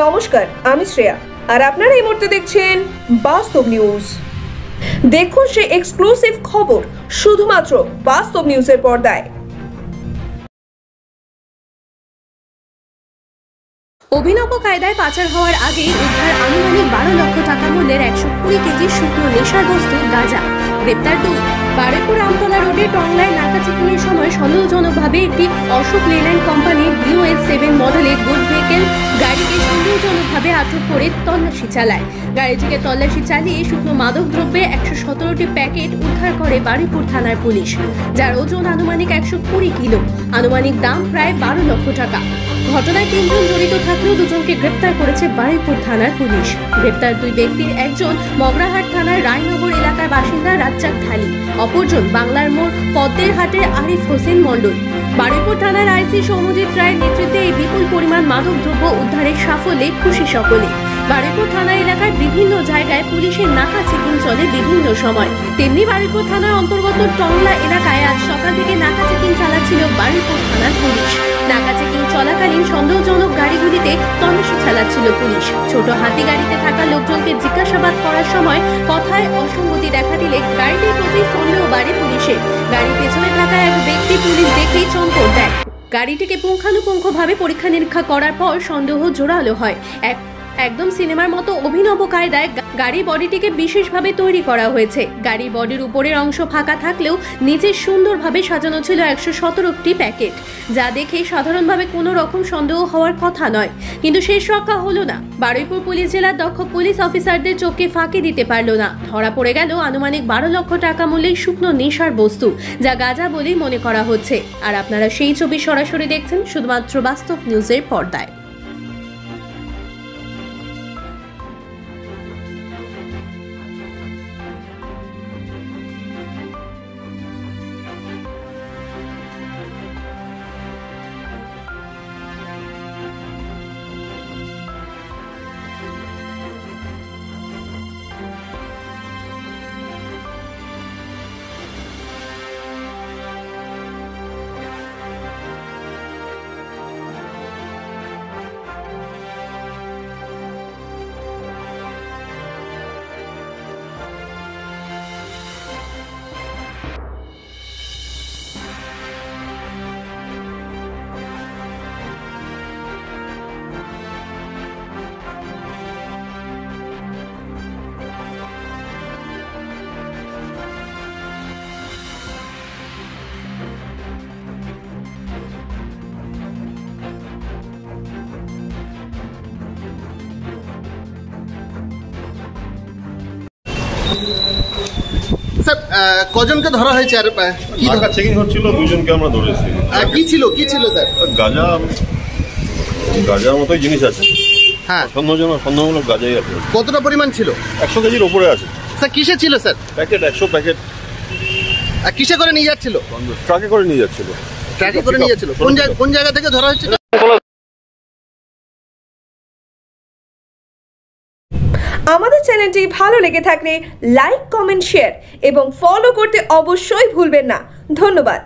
নমস্কার, আমি শ্রেয়া আর আপনারা এই মুহূর্তে দেখছেন বাস্তব নিউজ। দেখুন সে এক্সক্লুসিভ খবর শুধুমাত্র বাস্তব নিউজের পর্দায়। অভিনব কায়দায় পাচার হওয়ার আগে উদ্ধার আনুমানিক 12 লক্ষ টাকা মূল্যের 120 কেজি শুকনো নেশার বস্তু গাঁজা। গ্রেপ্তার 2। বারুইপুর আমতলা রোডে টংলায় নাকা চেকিংয়ের সময় সন্দেহজনকভাবে একটি অশোক লেল্যান্ড কোম্পানির BOS7 মডেলের গুড ভেহিকেল গাড়িকে সন্দেহজনকভাবে আটক করে তল্লাশি চালায়। গাড়িটিকে তল্লাশি চালিয়ে শুকনো মাদক দ্রব্যের 117টি প্যাকেট উদ্ধার করে বারুইপুর থানার পুলিশ, যার ওজন আনুমানিক 120 কিলো, আনুমানিক দাম প্রায় 12 লক্ষ টাকা। ঘটনায় 3 জন জড়িত থাকলেও 2 জনকে গ্রেপ্তার করেছে বারুইপুর থানার পুলিশ। গ্রেপ্তার 2 ব্যক্তির একজন মগরাহাট থানার রায়নগর এলাকার বাসিন্দা রাজ্জাক ঢালি, অপরজন বাংলার মোড় পদ্মের হাটের আরিফ হোসেন মণ্ডল। বারুইপুর থানার আইসি সৌম্যজিৎ রায়ের নেতৃত্বে এই বিপুল পরিমাণ মাদক দ্রব্য উদ্ধারের সাফল্যে খুশি সকলে। বারুইপুর থানা এলাকার বিভিন্ন জায়গায় পুলিশের নাকা চেকিং চলে বিভিন্ন সময়, তেমনি বারুইপুর থানার অন্তর্গত টংলা এলাকায় আজ সকাল থেকে নাকা চেকিং চালাচ্ছিল বারুইপুর থানার পুলিশ। নাকা চেকিং চলাকালীন সন্দেহজনক গাড়িগুলিতে তল্লাশি চালাচ্ছিল পুলিশ। ছোট হাতি গাড়িতে থাকা লোকজনকে জিজ্ঞাসাবাদ করার সময় কথায় অসঙ্গতি দেখা দিলে গাড়িটির প্রতি সন্দেহ বাড়ে পুলিশের। গাড়ির পেছনে থাকা এক ব্যক্তি পুলিশ দেখেই চমক দেয়। গাড়িটিকে পুঙ্খানুপুঙ্খভাবে পরীক্ষা নিরীক্ষা করার পর সন্দেহ জোরালো হয়। একদম সিনেমার মতো অভিনব কায়দায় গাড়ির বডিটিকে বিশেষভাবে তৈরি করা হয়েছে। গাড়ির বডির উপরের অংশ ফাঁকা থাকলেও নিচে সুন্দরভাবে সাজানো ছিল 117টি প্যাকেট, যা দেখে সাধারণভাবে কোনো রকম সন্দেহ হওয়ার কথা নয়, কিন্তু শেষ রক্ষা হলো না। বারুইপুর পুলিশ জেলার দক্ষ পুলিশ অফিসারদের চোখকে ফাঁকি দিতে পারল না। ধরা পড়ে গেল আনুমানিক 12 লক্ষ টাকা মূল্যের শুকনো নেশার বস্তু, যা গাঁজা বলেই মনে করা হচ্ছে। আর আপনারা সেই ছবি সরাসরি দেখছেন শুধুমাত্র বাস্তব নিউজের পর্দায়। স্যার, কজনকে ধরা হয়েছে? আর নাকা চেকিং হচ্ছিল, 2 জনকে আমরা ধরেছি। কি ছিল স্যার? গাঁজার মতোই জিনিস আছে। হ্যাঁ, সন্দেহমূলক গাঁজাই আছে। কতটা পরিমাণ ছিল? 100 কেজির উপরে আছে। স্যার, কিসে ছিল স্যার? Packet 100 packet. কিসে করে নিয়ে যাচ্ছিল? ট্রাকে করে নিয়ে যাচ্ছিল। ট্রাকে করে নিয়ে যাচ্ছিল। কোন জায়গা থেকে ধরা হয়েছে? আমাদের চ্যানেলটি ভালো লেগে থাকলে লাইক, কমেন্ট, শেয়ার এবং ফলো করতে অবশ্যই ভুলবেন না। ধন্যবাদ।